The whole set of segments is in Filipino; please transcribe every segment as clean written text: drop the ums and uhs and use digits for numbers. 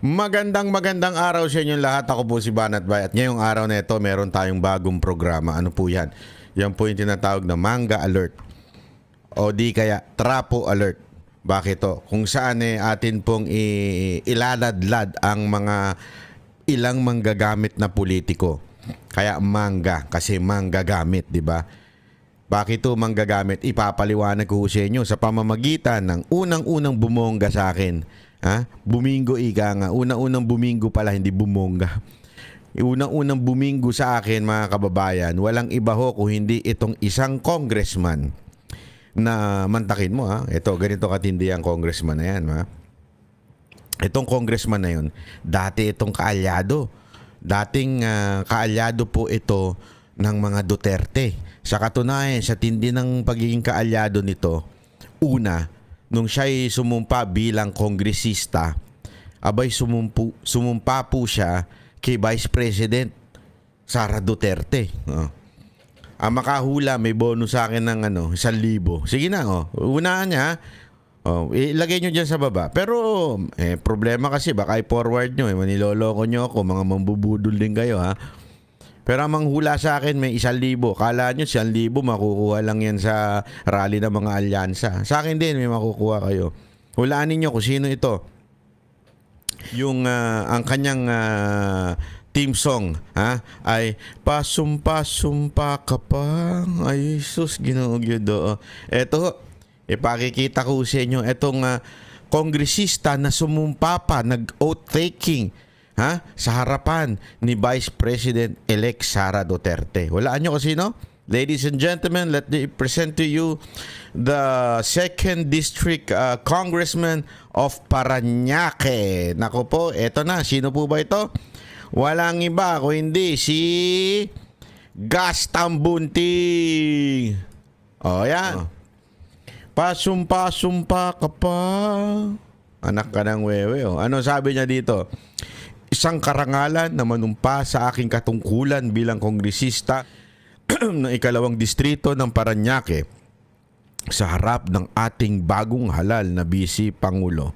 Magandang araw sa inyong lahat. Ako po si Banat Bay at ngayong araw na ito meron tayong bagong programa. Ano po yan? Yan po yung tinatawag na Manga Alert o di kaya Trapo Alert. Bakit to? Kung saan atin pong ilaladlad ang mga ilang manggagamit na politiko. Kaya manga kasi manggagamit, di ba? Bakit to manggagamit? Ipapaliwanag ko sa inyo sa pamamagitan ng unang-unang bumongga sa akin. Ha? Bumingo ika nga. Unang-unang bumingo pala, hindi bumongga. Unang-unang bumingo sa akin, mga kababayan, walang iba ho kung hindi itong isang congressman na mantakin mo. Ha? Ito, ganito katindi ang congressman na yan. Ha? Itong congressman na yun, dati itong kaalyado. Dating kaalyado po ito ng mga Duterte. Sa katunayan, sa tindi ng pagiging kaalyado nito, una, nung siya'y sumumpa bilang kongresista, abay sumumpa po siya kay Vice President Sara Duterte. Ang makahula, may bonus sa akin ng 1,000. Sige na, unahan niya. Ilagay nyo dyan sa baba. Pero, problema kasi, baka i-forward nyo. Maniloloko nyo ako, mga mambubudol din kayo, ha? Pero ang manghula sa akin may 1,000. Kala nyo 1,000 makukuha lang yan sa rally ng mga alyansa. Sa akin din may makukuha kayo. Hulaan ninyo kung sino ito. Yung ang kanyang team song ay pasumpa-sumpa ka pa. Ay sus, Ginoo Gyud. Ito, ipakikita ko sa inyo itong kongresista na sumumpa pa, nag-oath taking sa harapan ni Vice President-elect Sara Duterte. Walaan nyo kung sino? Ladies and gentlemen, let me present to you the 2nd District Congressman of Parañaque. Nako po, eto na. Sino po ba ito? Walang iba kung hindi si Gas Tambunting. Yan. Pasumpa-sumpa ka pa. Anak ka ng wewe. Ano sabi niya dito? Isang karangalan na manumpa sa aking katungkulan bilang kongresista ng 2nd distrito ng Parañaque sa harap ng ating bagong halal na Vice Pangulo.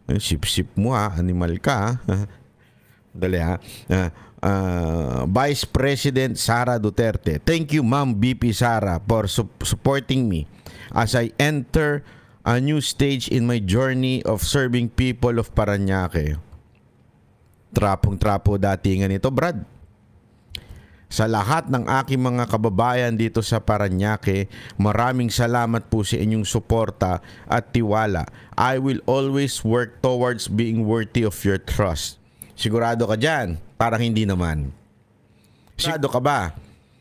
Sip-sip mo animal ka. Dali Vice President Sara Duterte. Thank you, Ma'am VP Sara, for supporting me as I enter a new stage in my journey of serving people of Parañaque. Trapong-trapo datingan ito, Brad. Sa lahat ng aking mga kababayan dito sa Parañaque, maraming salamat po sa inyong suporta at tiwala. I will always work towards being worthy of your trust. Sigurado ka dyan? Parang hindi naman. Sigurado ka ba?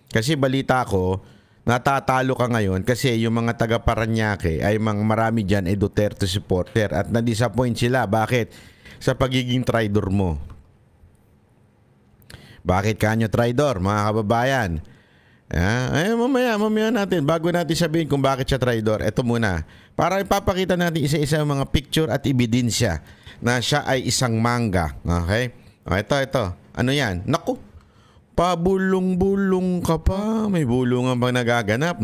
Kasi balita ko, natatalo ka ngayon kasi yung mga taga Parañaque ay marami dyan ay Duterte supporter at na-disappoint sila. Bakit? Sa pagiging traidor mo. Bakit kanyo traidor, mga kababayan? Mamaya natin, bago natin sabihin kung bakit siya traidor, ito muna. Para ipapakita natin isa-isa mga picture at ebidensya na siya ay isang manga. Okay? Ito. Ano yan? Naku, pabulong-bulong ka pa. May bulungan bang nagaganap?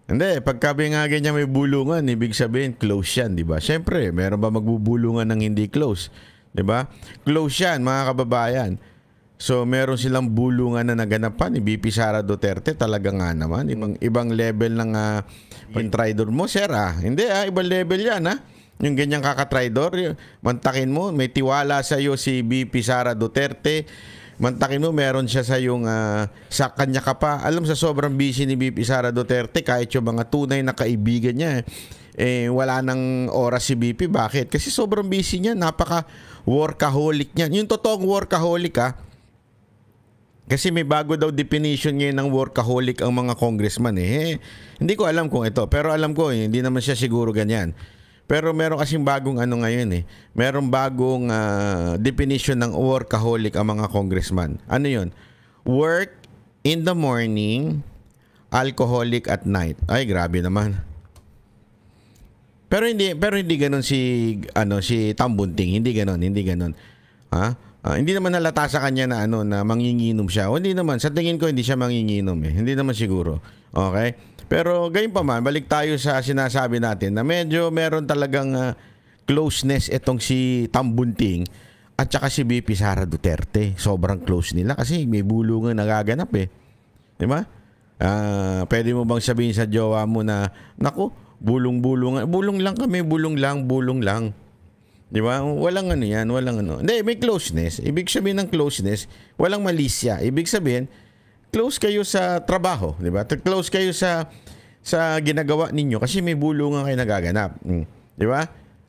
Hindi, pagkabi nga ganyan may bulungan, ibig sabihin close yan, di ba? Siyempre, meron ba magbubulungan ng hindi close? Diba? Close yan, mga kababayan. So, meron silang bulungan na naganapan ni VP Sara Duterte. Talaga nga naman. Ibang level ng pang-traidor mo, sir. Hindi, ibang level yan, Yung ganyang kakatridor, mantakin mo, may tiwala sa iyo si VP Sara Duterte. Mantakin mo, meron siya sa yung sa kanya ka pa. Alam, sa sobrang busy ni VP Sara Duterte, kahit yung mga tunay na kaibigan niya, wala nang oras si VP. Bakit? Kasi sobrang busy niya, napaka-workaholic niya. Yung totoong workaholic, kasi may bago daw definition ngayon ng workaholic ang mga congressman. Hindi ko alam kung ito, pero alam ko, hindi naman siya siguro ganyan. Pero meron kasing bagong ngayon Merong bagong definition ng workaholic ang mga congressman. Ano yun? Work in the morning, alcoholic at night. Ay, grabe naman. Pero hindi ganoon si Tambunting, hindi ganoon. Hindi naman halata sa kanya na na manginginom siya. O, hindi naman, sa tingin ko hindi siya manginginom Hindi naman siguro. Okay? Pero gayon pa man, balik tayo sa sinasabi natin na medyo meron talagang closeness itong si Tambunting at saka si VP Sara Duterte. Sobrang close nila kasi may bulungan nagaganap eh. Di ba? Pwede mo bang sabihin sa jowa mo na, naku, bulong-bulungan. Bulong lang kami, bulong lang. Di ba? Walang ano yan, walang ano. Hindi, may closeness. Ibig sabihin ng closeness, walang malisya. Ibig sabihin, close kayo sa trabaho. Di ba? Close kayo sa ginagawa ninyo kasi may bulungan kayo nagaganap. Di ba?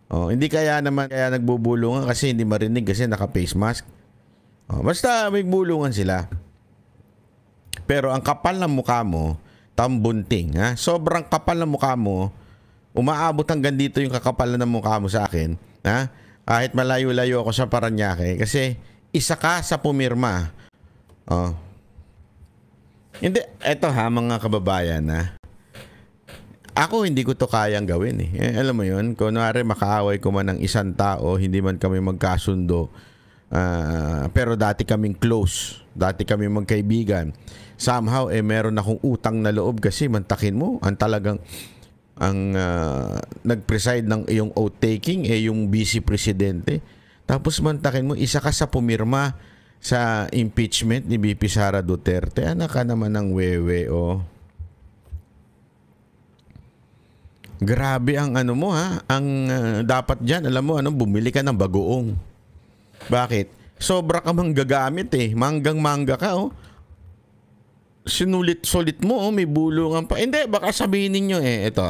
Hindi kaya nagbubulungan kasi hindi marinig kasi naka-face mask. Basta may bulungan sila. Pero ang kapal ng mukha mo, Tambunting, ha? Sobrang kapal ng mukha mo, umaabot hanggang dito yung kakapalan ng mukha mo sa akin, ha? Kahit malayo-layo ako sa Paranaque kasi isa ka sa pumirma. Hindi, eto ha mga kababayan, ha? Ako hindi ko to kayang gawin eh. Alam mo yun, kunwari makaaway ko man ng isang tao, hindi man kami magkasundo, pero dati kaming close, dati kami magkaibigan. Somehow meron akong utang na loob kasi mantakin mo, ang nag-preside ng iyong oath taking yung vice presidente. Tapos mantakin mo, isa ka sa pumirma sa impeachment ni VP Sara Duterte. Anak ka naman ng wewe, oh. Grabe ang ano mo ha. Ang dapat dyan, alam mo, bumili ka ng bagoong. Bakit? Sobra ka manggagamit eh. Manggang-mangga ka, oh. Sinulit-sulit mo, oh. May bulungan pa. Hindi, baka sabihin ninyo eh. Ito.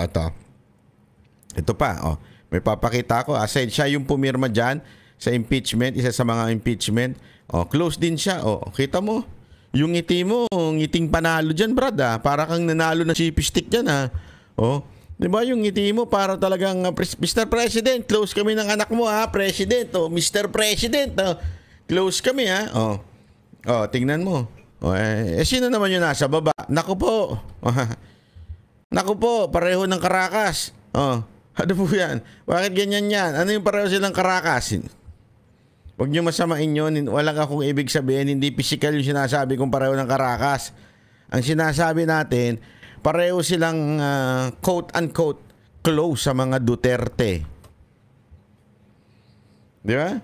Ito pa, oh. May papakita ko. Aside siya yung pumirma dyan sa impeachment, isa sa mga impeachment. Oh, close din siya. Oh, kita mo. Yung ngiti mo, ngiting panalo dyan, brad, ah. Para kang nanalo na chippy stick dyan, ah. Oh. Diba yung ngiti mo para talagang Mr. President, close kami ng anak mo ha, President, oh, Mr. President, oh, close kami ha, oh, tingnan mo, sino naman yung nasa baba? Naku po, naku po, pareho ng Caracas, ano po yan? Bakit ganyan yan? Ano yung pareho silang Caracas? Huwag nyo masamain yun, walang akong ibig sabihin, hindi physical yung sinasabi kong pareho ng Caracas. Ang sinasabi natin, pareho silang quote-unquote close sa mga Duterte. Di ba?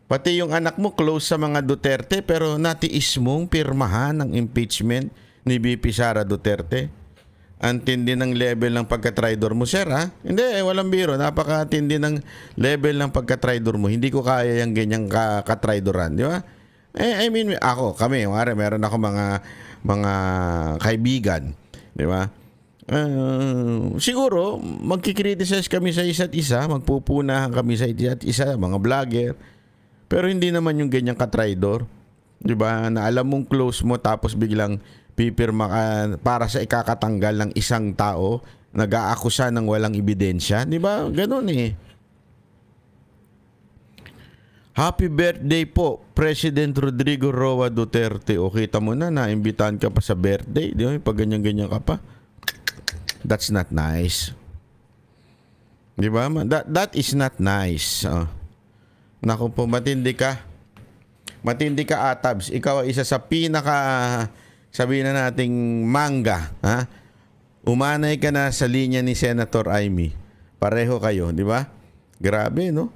Pati yung anak mo close sa mga Duterte pero natiis mong pirmahan ng impeachment ni VP Sara Duterte. Ang tindi ng level ng pagka-traidor mo, sir, ha? Hindi, walang biro. Napakatindi ng level ng pagka-traidor mo. Hindi ko kaya yung ganyang ka-traidoran. Di ba? I mean, kami, meron ako mga kaibigan. Di ba? Siguro magki-criticize kami sa isa't isa, magpupunahan kami sa isa't isa, mga vlogger. Pero hindi naman yung ganyang ka-traidor. Di ba? Na alam mong close mo tapos biglang pipirma ka para sa ikakatanggal ng isang tao, nag-aakusa ng walang ebidensya. Di ba? Ganun eh. Happy birthday po, President Rodrigo Roa Duterte. O kita mo na, naimbitahan ka pa sa birthday. Di ba? Pag ganyan-ganyan ka pa. That's not nice. Di ba? That is not nice. Naku po, matindi ka. Matindi ka, Atabs. Ikaw ay isa sa pinaka, sabihin na nating mangga. Ha? Umanay ka na sa linya ni Senator Amy. Pareho kayo, di ba? Grabe, no?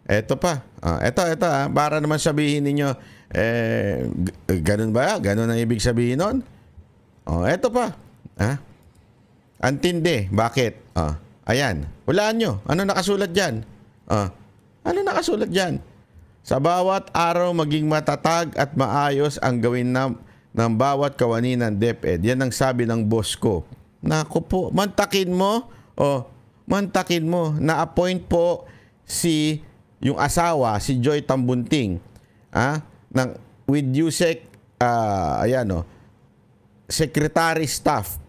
Eto pa. Eto para naman sabihin ninyo, ganun ba? Ganun ang ibig sabihin nun? Eto pa. Antindi. Bakit? Ayan. Hulaan nyo. Ano nakasulat dyan? Ano nakasulat dyan? Sa bawat araw maging matatag at maayos ang gawin ng bawat kawani ng DepEd. Yan ang sabi ng boss ko. Naku po, mantakin mo. Mantakin mo. Na-appoint po yung asawa, si Joy Tambunting, with USEC, secretary staff.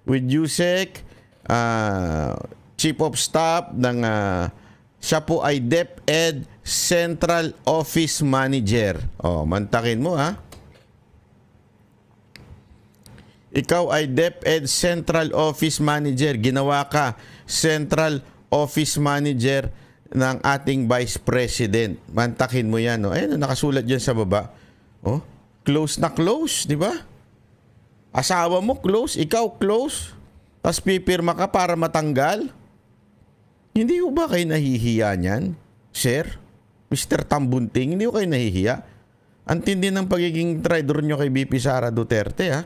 With USEC, chief of staff ng, siya po ay DepEd Central Office Manager. Mantakin mo ha. Ikaw ay DepEd Central Office Manager. Ginawa ka Central Office Manager ng ating Vice President. Mantakin mo yan. Ayun, nakasulat dyan sa baba. Close na close, di ba? Asawa mo close, ikaw close. Tapos pipirma ka para matanggal. Hindi ho ba kayo nahihiya niyan, Sir? Mr. Tambunting, hindi ho kayo nahihiya? Ang tindi ng pagiging traitor nyo kay BP Sara Duterte, ha?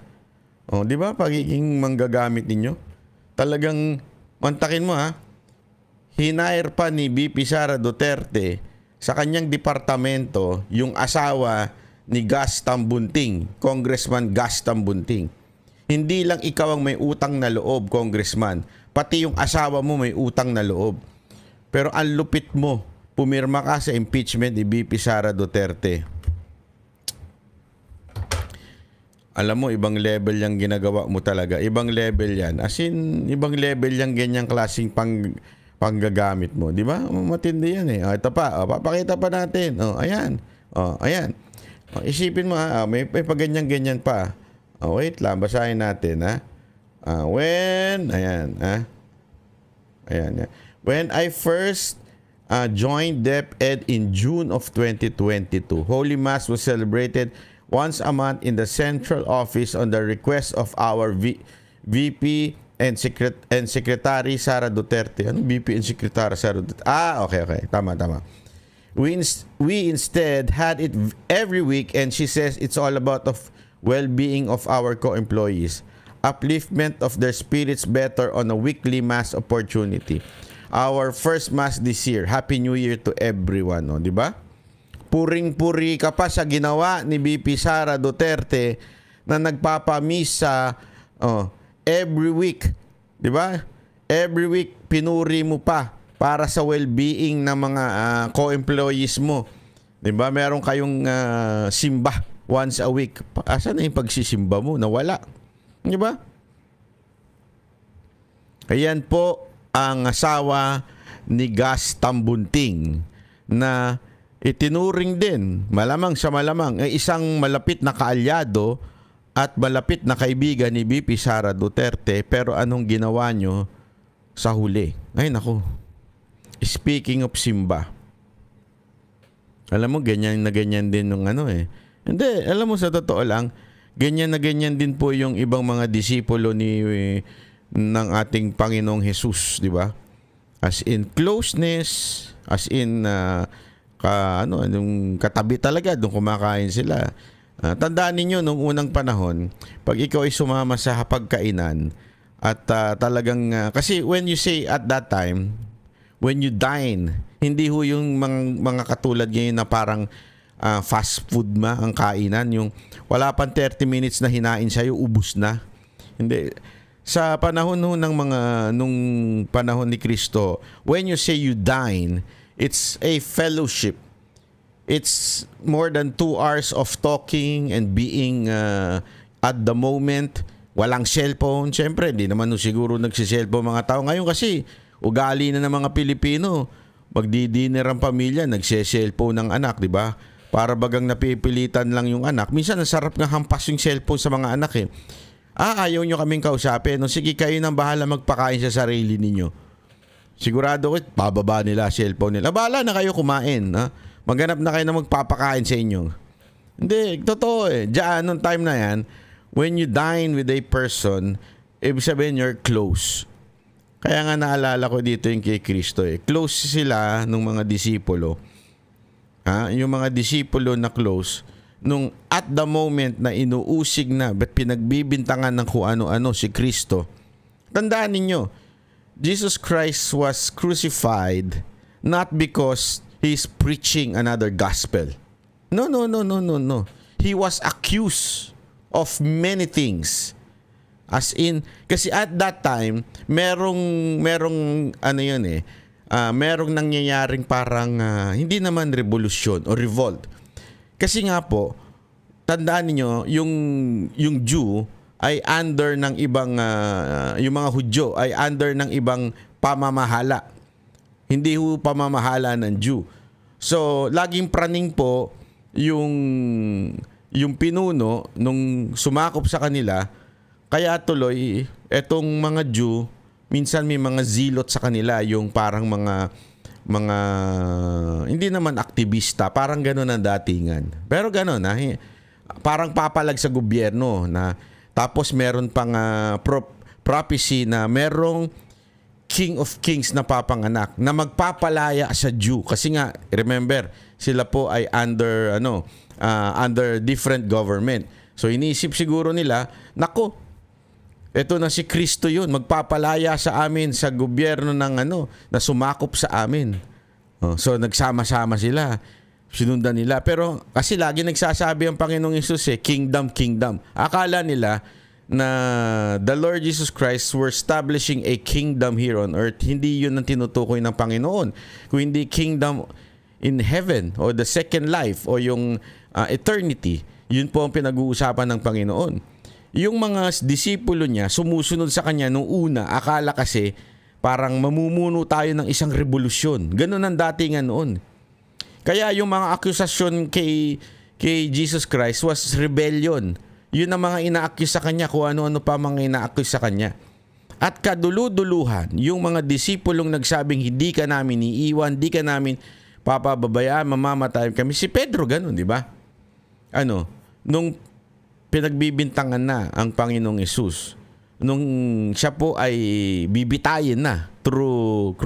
O, di ba? Pagiging manggagamit ninyo. Talagang, mantakin mo, ha? Hinair pa ni BP Sara Duterte sa kanyang departamento yung asawa ni Gas Tambunting, Congressman Gas Tambunting. Hindi lang ikaw ang may utang na loob, Congressman. Pati yung asawa mo may utang na loob. Pero ang lupit mo, pumirma ka sa impeachment ni BP Sara Duterte. Alam mo, ibang level yung ginagawa mo talaga. Ibang level yan. As in, ibang level yung ganyang klaseng panggagamit mo. Di ba? Matindi yan eh. Ito pa. Papakita pa natin. Ayan. Ayan. Isipin mo may paganyan-ganyan pa. Wait lang. Basahin natin ha. Ayan. Ayan. When I first joined DepEd in June of 2022, Holy Mass was celebrated once a month in the central office on the request of our VP and Secretary Sara Duterte. Ano VP and Secretary Sara Duterte? Okay. Tama. We instead had it every week, and she says it's all about of well-being of our co-employees, upliftment of their spirits better on a weekly mass opportunity. Our first mass this year. Happy New Year to everyone, di ba? Puring-puri ka pa sa ginawa ni BP Sara Duterte na nagpapamisa every week. Di ba? Every week, pinuri mo pa para sa well-being ng mga co-employees mo. Di ba? Meron kayong simba once a week. Asan na yung pagsisimba mo? Nawala. Di ba? Ayan po ang asawa ni Gas Tambunting na itinuring din, malamang sa malamang, ay isang malapit na kaalyado at malapit na kaibigan ni BP Sara Duterte. Pero anong ginawa nyo sa huli? Ay nako. Speaking of simba, alam mo, ganyan na ganyan din nung Hindi, alam mo, sa totoo lang, ganyan na ganyan din po yung ibang mga disipulo ng ating Panginoong Jesus, di ba? As in closeness, as in anong katabi talaga, doon kumakain sila. Tandaan ninyo, nung unang panahon, pag ikaw ay sumama sa hapagkainan at talagang, kasi when you say at that time, when you dine, hindi ho yung mga katulad ngayon na parang fast food ang kainan, yung wala pang 30 minutes na hinain sa'yo, ubus na. Hindi. Sa panahon nung panahon ni Kristo, when you say you dine, it's a fellowship. It's more than 2 hours of talking and being at the moment. Walang cellphone. Siyempre, hindi naman siguro nagsiselfone mga tao. Ngayon kasi, ugali na ng mga Pilipino. Magdi-dinner ang pamilya, nagse-cellphone ng anak, di ba? Para bagang napipilitan lang yung anak. Minsan, ang sarap nga hampas yung cellphone sa mga anak eh. Ayaw nyo kaming kausapin. No, sige, kayo nang bahala magpakain sa sarili ninyo. Sigurado ko, bababa nila, cellphone nila. Bahala na kayo kumain. Ha? Maghanap na kayo na magpapakain sa inyo. Hindi, totoo eh. Diyan, nung time na yan, when you dine with a person, ibig sabihin you're close. Kaya nga naalala ko dito yung kay Kristo eh. Close sila nung mga disipulo. Yung mga disipulo na close, nung at the moment na inuusig na, ba't pinagbibintangan ng kung ano-ano si Kristo. Tandaan ninyo, Jesus Christ was crucified not because he's preaching another gospel. No. He was accused of many things. As in, kasi at that time, merong merong nangyayaring parang hindi naman revolusyon o revolt. Kasi nga po, tandaan niyo yung Jew ay under ng ibang yung mga Hudyo ay under ng ibang pamamahala. Hindi ho pamamahala ng Jew. So, laging praning po yung pinuno nung sumakop sa kanila. Kaya tuloy, etong mga Jew, minsan may mga zilot sa kanila, yung parang mga hindi naman aktivista, parang gano'n ang datingan. Pero gano'n, parang papalag sa gobyerno na tapos meron pang prophecy na merong King of Kings na papanganak na magpapalaya sa Jew. Kasi nga, remember, sila po ay under different government. So iniisip siguro nila, nako, eto na si Kristo yun, magpapalaya sa amin sa gobyerno ng na sumakop sa amin. So nagsama-sama sila, sinundan nila. Pero kasi lagi nagsasabi ang Panginoong Hesus kingdom, kingdom. Akala nila na the Lord Jesus Christ were establishing a kingdom here on earth. Hindi yun ang tinutukoy ng Panginoon. Kung hindi kingdom in heaven o the second life o yung eternity, yun po ang pinag-uusapan ng Panginoon. Yung mga disipulo niya, sumusunod sa kanya nung una, akala kasi parang mamumuno tayo ng isang revolusyon. Ganun ang datingan noon. Kaya yung mga akusasyon kay Jesus Christ was rebellion. Yun ang mga ina-accuse sa kanya, kung ano-ano pa mga ina-accuse sa kanya. At kaduluduluhan, yung mga disipulong nagsabing hindi ka namin iiwan, hindi ka namin papababayaan, mamamatay kami. Si Pedro ganun, di ba? Nung pinagbibintangan na ang Panginoong Hesus, nung siya po ay bibitayin na through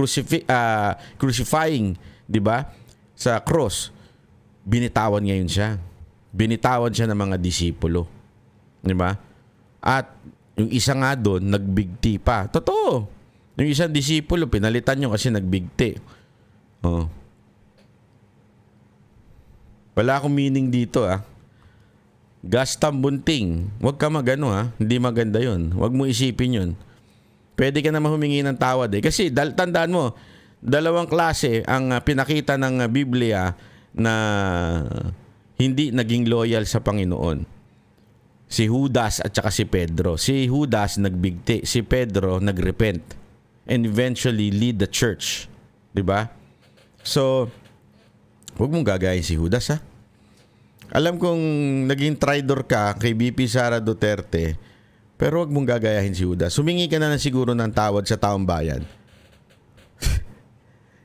crucifying, di ba? Sa cross, binitawan ngayon siya. Binitawan siya ng mga disipulo. Di ba? At yung isa nga doon, nagbigti pa. Totoo. Yung isang disipulo, pinalitan nyo kasi nagbigti. Wala akong meaning dito Gastam bunting. Huwag ka Hindi maganda yun. Huwag mo isipin yun. Pwede ka na humingi ng tawad Kasi tandaan mo, dalawang klase ang pinakita ng Biblia na hindi naging loyal sa Panginoon. Si Judas at saka si Pedro. Si Judas nagbigti, si Pedro nagrepent and eventually lead the church. 'Di ba? So, huwag mong gagayin si Judas Alam kong naging traitor ka kay BP Sara Duterte, pero huwag mong gagayahin si Judas. Humingi ka na siguro ng tawad sa taong bayan.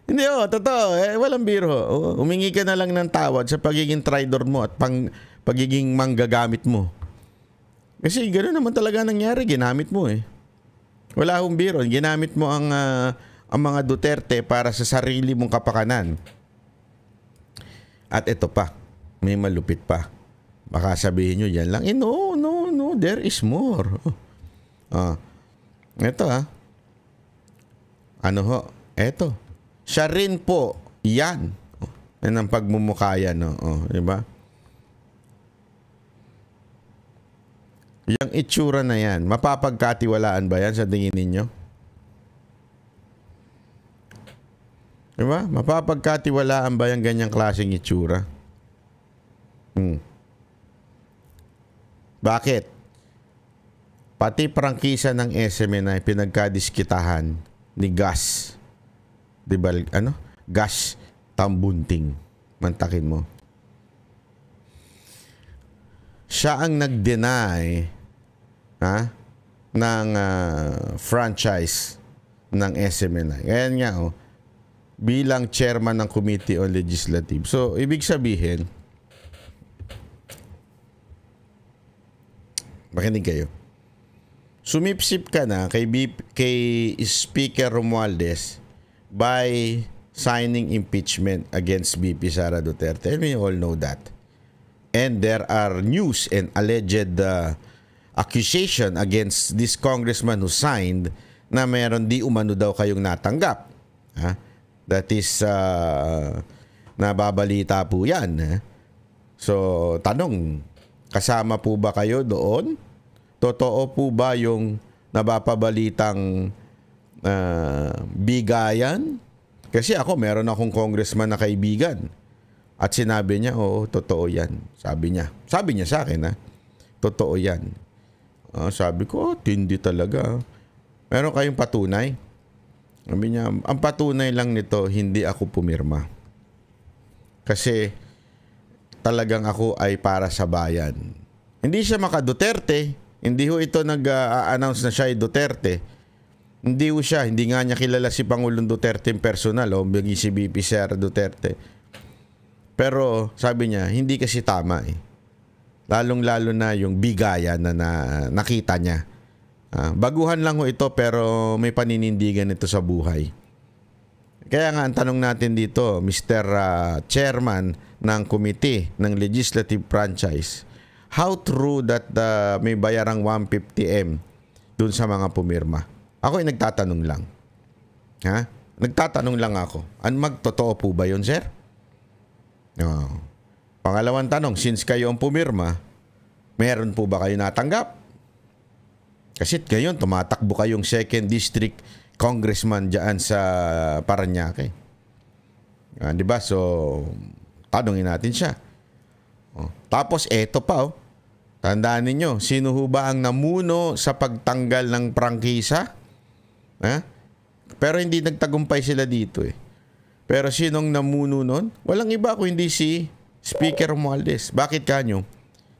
Hindi totoo. Walang biro. Humingi ka na lang ng tawad sa pagiging traitor mo at pagiging manggagamit mo. Kasi gano'n naman talaga nangyari, ginamit mo Wala akong biro, ginamit mo ang mga Duterte para sa sarili mong kapakanan. At ito pa, may malupit pa. Baka sabihin nyo, yan lang. No, there is more. Ito Ito. Siya rin po, yan. Yan ang pagmumukha yan, diba? Yung itsura na yan, mapapagkatiwalaan ba yan sa tingin ninyo? Diba? Mapapagkatiwalaan ba yung ganyang klaseng itsura? Bakit? Pati prangkisa ng SMN ay pinagkadiskitahan ni Gus. Diba? Gus Tambunting. Mantakin mo. Siya ang nag-deny ng franchise ng SMNI. Ngayon nga, bilang chairman ng Committee on Legislative. So, ibig sabihin, makinig kayo. Sumipsip ka na kay Speaker Romualdez by signing impeachment against BP Sara Duterte. And we all know that. And there are news and alleged accusation against this congressman who signed na meron di umano daw kayong natanggap. That is, nababalita po yan. So, tanong, kasama po ba kayo doon? Totoo po ba yung nabapabalitang bigayan? Kasi ako, meron akong congressman na kaibigan. At sinabi niya, oo, totoo yan. Sabi niya sa akin, totoo yan. Sabi ko, tindi talaga. Meron kayong patunay? Sabi niya, ang patunay lang nito, hindi ako pumirma. Kasi talagang ako ay para sa bayan. Hindi siya maka-Duterte. Hindi ho ito nag-announce na siya ay Duterte. Hindi ho siya. Hindi nga niya kilala si Pangulong Duterte in personal o si BP Sara Duterte. Pero sabi niya, hindi kasi tama Lalong-lalo na yung bigaya na nakita niya Baguhan lang ho ito pero may paninindigan ito sa buhay. Kaya nga ang tanong natin dito, Mr. Chairman ng Committee ng Legislative Franchise, how true that may bayarang 150M dun sa mga pumirma? Ako ay nagtatanong lang. Nagtatanong lang ako. Magtotoo po ba yun, sir? Pangalawang tanong, since kayo ang pumirma, meron po ba kayo natanggap? Kasi ngayon, tumatakbo kayong 2nd District Congressman dyan sa Parañaque. Diba? So, tanongin natin siya. Tapos, eto pa. Tandaan ninyo, sino ho ba ang namuno sa pagtanggal ng prangkisa? Pero hindi nagtagumpay sila dito eh. Pero sinong namuno nun? Walang iba kundi si Speaker Romualdez. Bakit kanyo?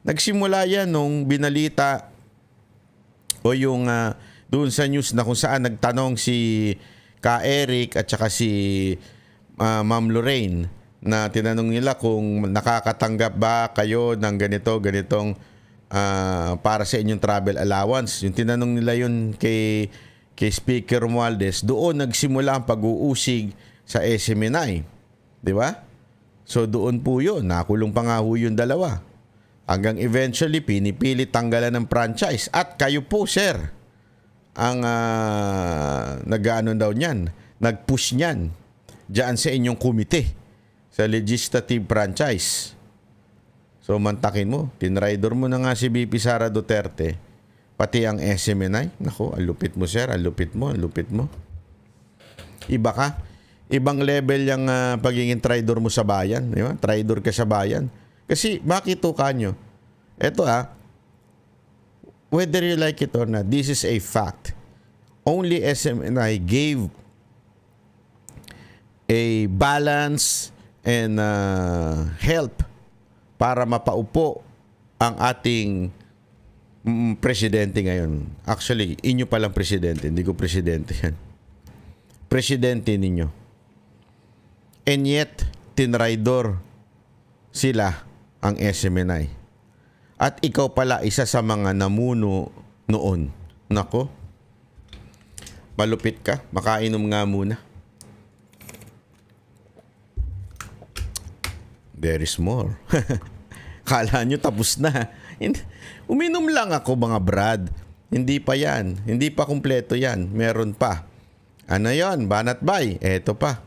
Nagsimula yan nung binalita o yung doon sa news na kung saan nagtanong si Ka Eric at saka si Ma'am Lorraine na tinanong nila kung nakakatanggap ba kayo ng ganitong para sa inyong travel allowance. Yung tinanong nila yun kay Speaker Romualdez, doon nagsimula ang pag-uusig sa SMNI. Di ba? So doon po yun, nakulong pa nga ho yung dalawa. Hanggang eventually, pinipilit tanggalan ng franchise. At kayo po, sir, ang nag-ano daw niyan, nag-push niyan dyan sa inyong komite sa legislative franchise. So, mantakin mo. Tinrider mo na nga si VP Sara Duterte, pati ang SMNI. Naku, alupit mo, sir. Alupit mo, alupit mo. Iba ka. Ibang level yung pagiging traidor mo sa bayan. Di ba? Traidor ka sa bayan. Kasi bakit ito kanyo? Ito whether you like it or not, this is a fact. Only SMNI gave a balance and help para mapaupo ang ating presidente ngayon. Actually, inyo palang presidente, hindi ko presidente yan. Presidente ninyo. And yet, tinraidor sila ang SMNI. At ikaw pala isa sa mga namuno noon. Nako. Malupit ka. Makainom nga muna. There is more. Kala nyo tapos na. Uminom lang ako mga brad. Hindi pa yan. Hindi pa kumpleto yan. Meron pa. Ano yon? Banat bay? Eto pa.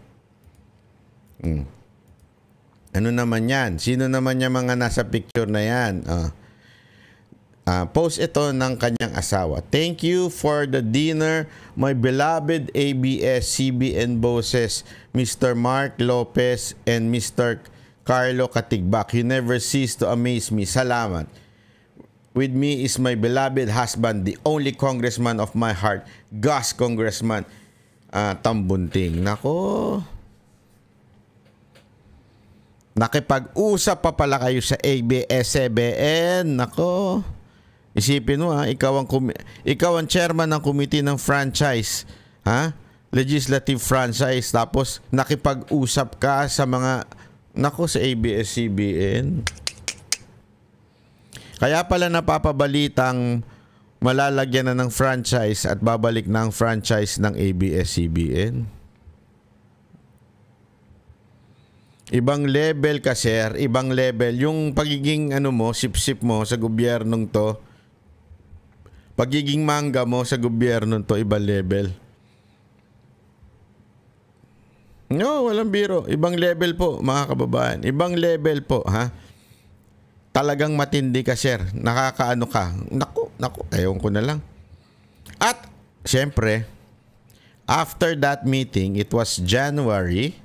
Ano naman yan? Sino naman yung mga nasa picture na yan? Post ito ng kanyang asawa. Thank you for the dinner, my beloved ABS-CBN bosses, Mr. Mark Lopez and Mr. Carlo Katigbak. You never cease to amaze me. Salamat. With me is my beloved husband, the only congressman of my heart, Gus Congressman Tambunting. Nako. Nakipag-usap pa pala kayo sa ABS-CBN. Nako. Isipin mo ikaw ang chairman ng committee ng franchise, legislative franchise, tapos nakipag-usap ka sa mga sa ABS-CBN. Kaya pala napapabalitang malalagyan na ng franchise at babalik na ang franchise ng ABS-CBN. Ibang level ka, sir. Ibang level. Yung pagiging sip-sip mo sa gobyernong to, pagiging mangga mo sa gobyernong to, ibang level. No, walang biro. Ibang level po, mga kababayan. Ibang level po, Talagang matindi ka, sir. Nakakaano ka. Naku, ayaw ko na lang. At, syempre, after that meeting, it was January,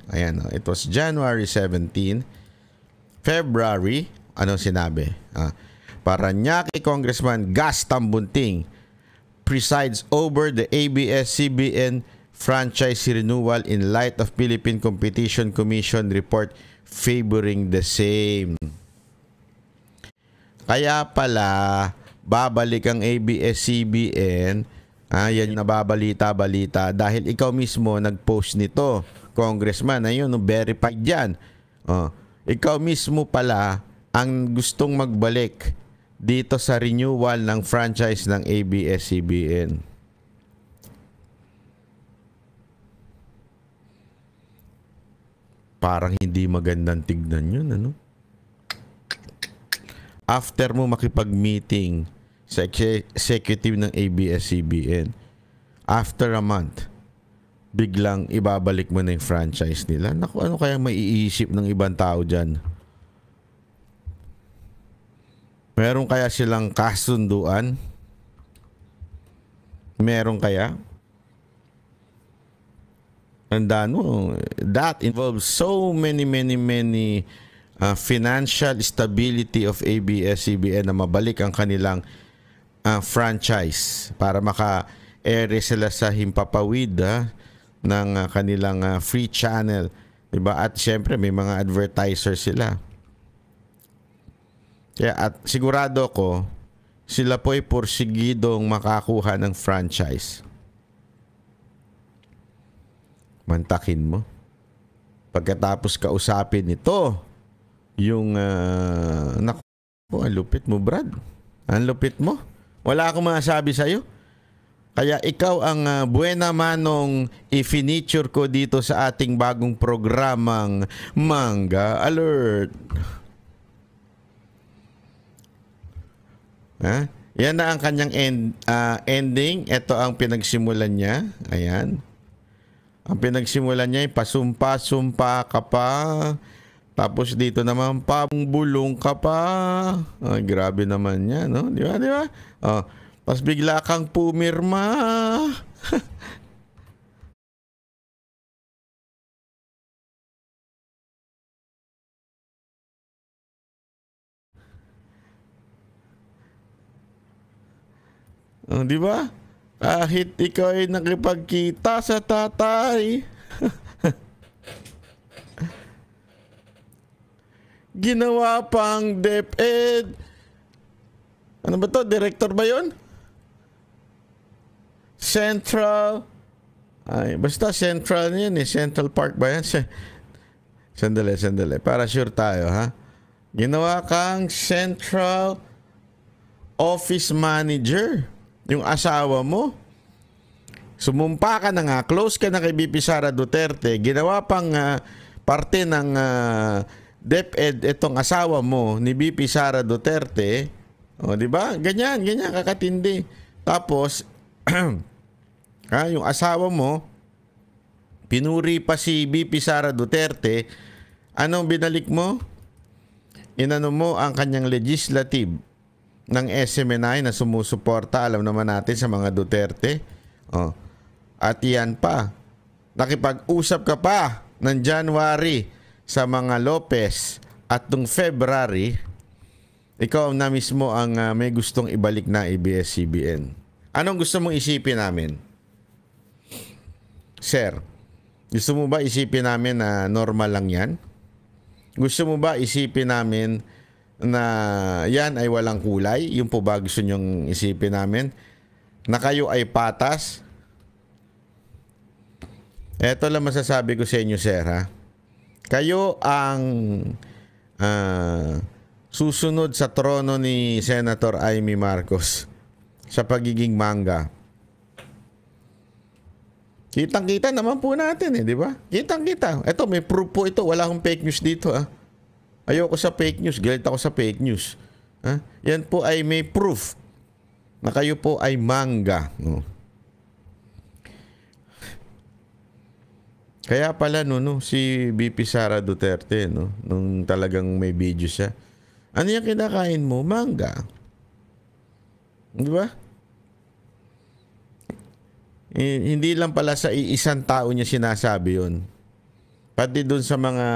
it was January 17, February, anong sinabi? Parañaque Congressman Gus Tambunting presides over the ABS-CBN franchise renewal in light of Philippine Competition Commission report favoring the same. Kaya pala, babalik ang ABS-CBN, yan yung nababalita-balita dahil ikaw mismo nag-post nito, Congressman. Ayun, verified yan. Ikaw mismo pala ang gustong magbalik dito sa renewal ng franchise ng ABS-CBN. Parang hindi magandang tignan yun, ano? After mo makipag-meeting sa executive ng ABS-CBN, after a month, biglang ibabalik mo na yung franchise nila. Naku, ano kaya maiisip ng ibang tao dyan? Meron kaya silang kasunduan? Meron kaya? Tandaan mo, that involves so many financial stability of ABS-CBN na mabalik ang kanilang franchise para maka-ere sila sa himpapawid ng kanilang free channel, diba? At syempre may mga advertisers sila. Kaya at sigurado ko sila po ay porsigidong makakuha ng franchise. Mantakin mo. Pagkatapos kausapin ito, yung naku, ang lupit mo, Brad. Ang lupit mo. Wala akong masabi sa'yo. Kaya ikaw ang buena manong i-feature ko dito sa ating bagong programang Manga Alert. Ha? Yan na ang kanyang ending. Ito ang pinagsimulan niya. Ayan. Ang pinagsimulan niya ay pasumpa-sumpa ka pa. Tapos dito naman pambulong ka pa. Ay, grabe naman yan, no? Di ba, di ba? Oh, tapos bigla kang pumirma. Oh, di ba? Kahit ikaw ay nakipagkita sa tatay. Ginawa pang DepEd. Ano ba to? Director ba yun? Central. Ay, basta Central yan eh. Central Park ba yan? Sandali. Para sure tayo, ha? Ginawa kang Central Office Manager. Yung asawa mo. Sumumpa ka na nga. Close ka na kay BP Sara Duterte. Ginawa pang parte ng DepEd itong asawa mo ni BP Sara Duterte. O, di ba? Ganyan kakatindi. Tapos yung asawa mo pinuri pa si BP Sara Duterte. Anong binalik mo? Inano mo ang kanyang legislative ng SMNI na sumusuporta, alam naman natin, sa mga Duterte. Oh. At yan pa, nakipag-usap ka pa ng January sa mga Lopez at nung February, ikaw na mismo ang may gustong ibalik na ABS-CBN. Anong gusto mong isipin namin? Sir, gusto mo ba isipin namin na normal lang yan? Gusto mo ba isipin namin na yan ay walang kulay? Yung po ba gusto nyong isipin namin? Na kayo ay patas? Eto lang masasabi ko sa inyo, sir, ha? Kayo ang susunod sa trono ni Senator Amy Marcos sa pagiging manga. Kitang-kita naman po natin eh, di ba? Kitang-kita. Eto, may proof po ito. Wala akong fake news dito, ha? Ayoko sa fake news. Galit ako sa fake news. Ha? Yan po ay may proof na kayo po ay manga. No? Kaya pala si BP Sara Duterte, no, nung talagang may video siya. Ano yung kinakain mo? Manga. Di ba? Hindi lang pala sa isang tao niya sinasabi yun. Pati dun sa mga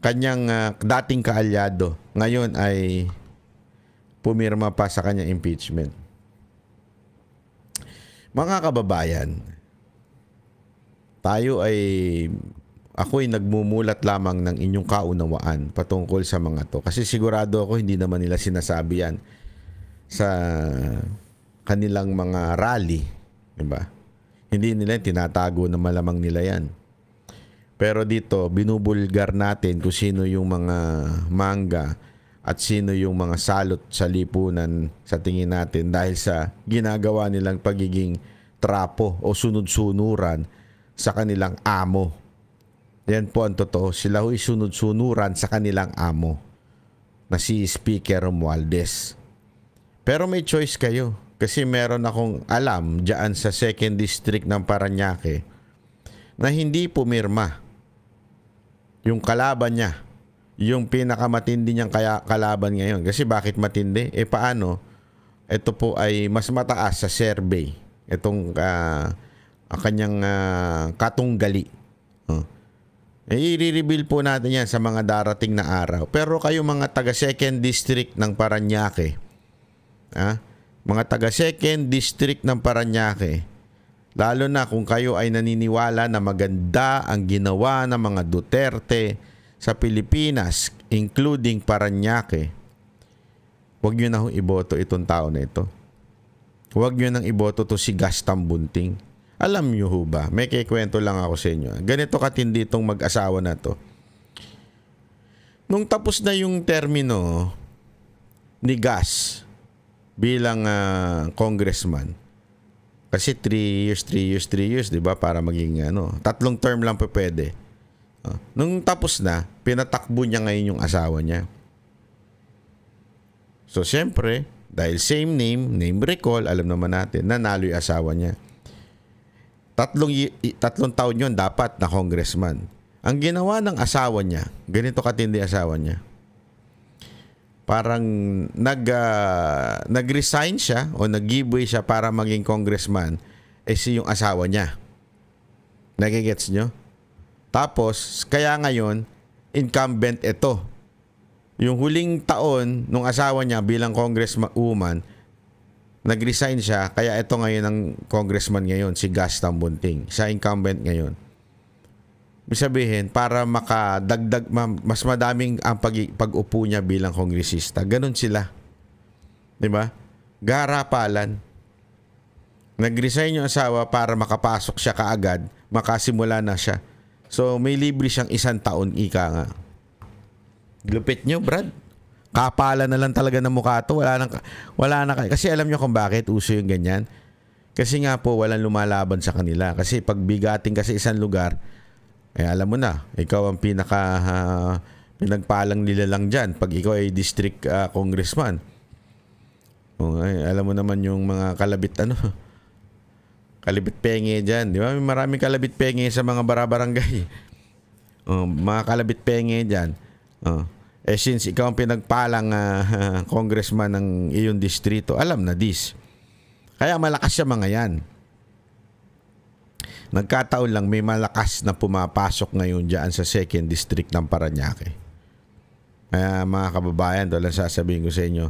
kanyang dating kaalyado, ngayon ay pumirma pa sa kanyang impeachment. Mga kababayan, ako'y nagmumulat lamang ng inyong kaunawaan patungkol sa mga to. Kasi sigurado ako hindi naman nila sinasabi yan sa kanilang mga rally. Diba? Hindi nila tinatago na malamang nila yan. Pero dito, binubulgar natin kung sino yung mga manga, at sino yung mga salot sa lipunan sa tingin natin dahil sa ginagawa nilang pagiging trapo o sunod-sunuran sa kanilang amo. Yan po ang totoo. Sila ho'y sunod-sunuran sa kanilang amo na si Speaker Romualdez. Pero may choice kayo kasi meron akong alam dyan sa 2nd District ng Parañaque na hindi pumirma yung kalaban niya. Yung pinakamatindi niyang kalaban ngayon. Kasi bakit matindi? Paano? Ito po ay mas mataas sa survey. Itong kanyang katunggali. I-reveal po natin yan sa mga darating na araw. Pero kayo mga taga 2nd District ng Parañaque, mga taga 2nd District ng Parañaque, lalo na kung kayo ay naniniwala na maganda ang ginawa ng mga Duterte sa Pilipinas, including Parañaque, huwag nyo na hong iboto itong tao na ito. Huwag nyo nang iboto to si Gaston Bunting. Alam nyo ho ba, may kikwento lang ako sa inyo. Ganito katindi itong mag-asawa na to. Nung tapos na yung termino ni Gas bilang congressman, kasi 3 years, di ba? Para maging 3 term lang pa pwede. Nung tapos na, pinatakbo niya ngayon yung asawa niya. So, siyempre, dahil same name recall, alam naman natin, nanalo yung asawa niya. 3 taon yun dapat na congressman. Ang ginawa ng asawa niya, ganito katindi asawa niya, parang nag-resign siya o nag-giveaway siya para maging congressman, si yung asawa niya. Nagigets nyo? Tapos, kaya ngayon, incumbent ito. Yung huling taon nung asawa niya bilang congresswoman, nag-resign siya, kaya ito ngayon ang congressman ngayon, si Gaston Bunting. Siya incumbent ngayon. Ibig sabihin, para makadagdag, mas madaming ang pag-upo niya bilang kongresista. Ganon sila. Diba? Garapalan. Nag-resign yung asawa para makapasok siya kaagad, makasimula na siya. So, may libre siyang 1 taon, ika nga. Lupit nyo, Brad. Kapala na lang talaga ng mukha to. Wala na. Kasi alam nyo kung bakit uso yung ganyan. Kasi nga po, walang lumalaban sa kanila. Kasi pag bigating ka sa isang lugar, alam mo na, ikaw ang pinagpalang nila lang dyan. Pag ikaw ay district congressman. Alam mo naman yung mga kalabit kalabit penge dyan. Di ba? May maraming kalabit penge sa mga barabarangay. Mga kalabit penge dyan. Since ikaw ang pinagpalang congressman ng iyong distrito, alam na this. Kaya malakas siya mga yan. Nagkataon lang may malakas na pumapasok ngayon dyan sa 2nd District ng Parañaque. Kaya mga kababayan, doon lang sasabihin ko sa inyo,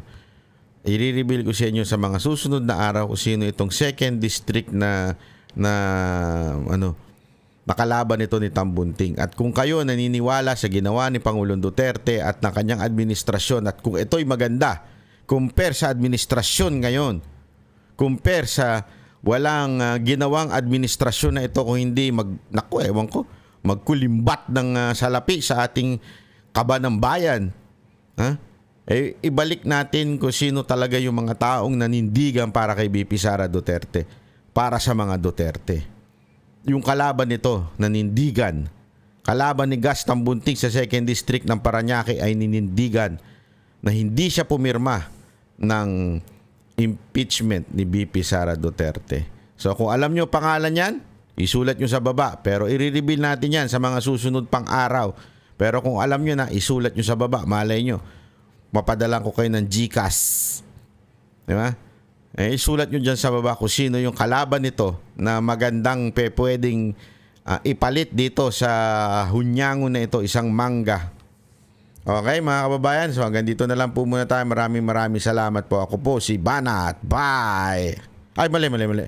i-reveal ko sa inyo sa mga susunod na araw kung sino itong 2nd District na nakalaban nito ni Tambunting. At kung kayo naniniwala sa ginawa ni Pangulong Duterte at ng kanyang administrasyon at kung ito'y maganda, compare sa administrasyon ngayon, compare sa walang ginawang administrasyon na ito kung hindi magkulimbat ng salapi sa ating kaba ng bayan. Ibalik natin kung sino talaga yung mga taong nanindigan para kay BP Sara Duterte, para sa mga Duterte. Yung kalaban nito, nanindigan. Kalaban ni Gaston Bunting sa 2nd District ng Parañaque ay ninindigan na hindi siya pumirma ng impeachment ni BP Sara Duterte. So kung alam nyo pangalan yan, isulat nyo sa baba. Pero i-reveal natin yan sa mga susunod pang araw. Pero kung alam nyo na, isulat nyo sa baba. Malay nyo, mapadalan ko kayo ng GCash. Diba? Isulat nyo dyan sa baba kung sino yung kalaban nito na magandang pwedeng ipalit dito sa hunyango na ito, isang mangga. Okay mga kababayan, so hanggang dito na lang po muna tayo. Maraming salamat po. Ako po si Banat. Bye! Ay, mali.